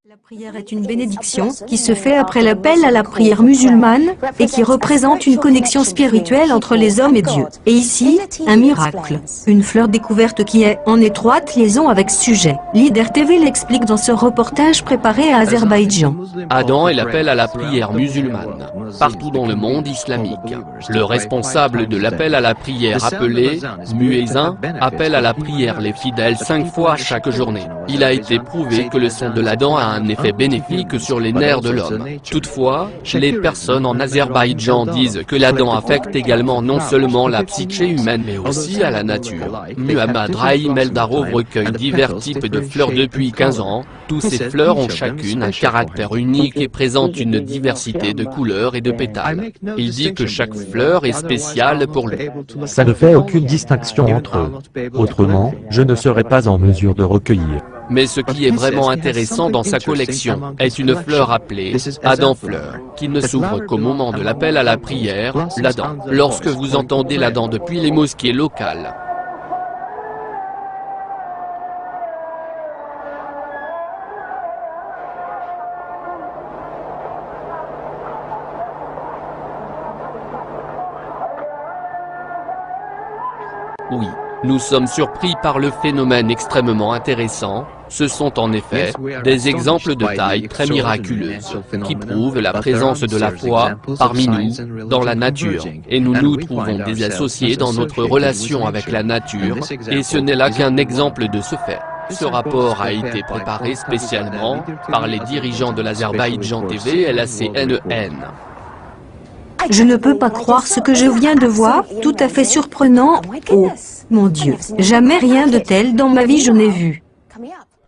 La prière est une bénédiction qui se fait après l'appel à la prière musulmane et qui représente une connexion spirituelle entre les hommes et Dieu. Et ici, un miracle, une fleur découverte qui est en étroite liaison avec ce sujet. Leader TV l'explique dans ce reportage préparé à Azerbaïdjan. Adam est l'appel à la prière musulmane, partout dans le monde islamique. Le responsable de l'appel à la prière appelé muezzin appelle à la prière les fidèles 5 fois chaque journée. Il a été prouvé que le son de l'Adhan a un effet bénéfique sur les nerfs de l'homme. Toutefois, les personnes en Azerbaïdjan disent que l'Adhan affecte également non seulement la psyché humaine mais aussi à la nature. Muhammad Rahim Eldarov recueille divers types de fleurs depuis 15 ans. Tous ces fleurs ont chacune un caractère unique et présentent une diversité de couleurs et de pétales. Il dit que chaque fleur est spéciale pour lui. Ça ne fait aucune distinction entre eux. Autrement, je ne serais pas en mesure de recueillir. Mais ce qui est vraiment intéressant dans sa collection est une fleur appelée Adhan fleur, qui ne s'ouvre qu'au moment de l'appel à la prière, l'Adhan. Lorsque vous entendez l'Adhan depuis les mosquées locales, oui, nous sommes surpris par le phénomène extrêmement intéressant. Ce sont en effet des exemples de taille très miraculeuse qui prouvent la présence de la foi parmi nous, dans la nature. Et nous nous trouvons des associés dans notre relation avec la nature, et ce n'est là qu'un exemple de ce fait. Ce rapport a été préparé spécialement par les dirigeants de l'Azerbaïdjan TV et la CNN. Je ne peux pas croire ce que je viens de voir, tout à fait surprenant. Oh, mon Dieu, jamais rien de tel dans ma vie je n'ai vu.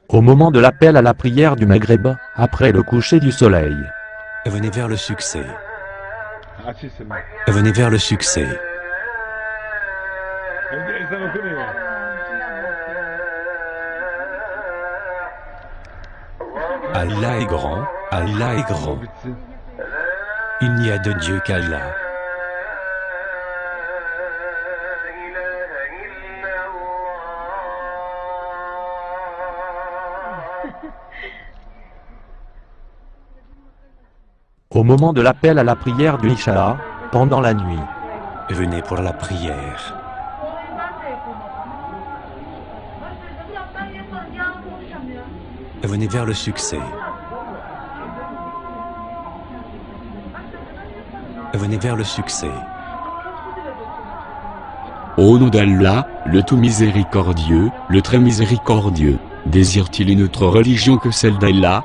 Au moment de l'appel à la prière du Maghreb, après le coucher du soleil. Venez vers le succès. Venez vers le succès. Allah est grand, Allah est grand. Il n'y a de Dieu qu'Allah. Au moment de l'appel à la prière du Isha, pendant la nuit. Venez pour la prière. Venez vers le succès. Venez vers le succès. Au nom d'Allah, le tout miséricordieux, le très miséricordieux, désire-t-il une autre religion que celle d'Allah?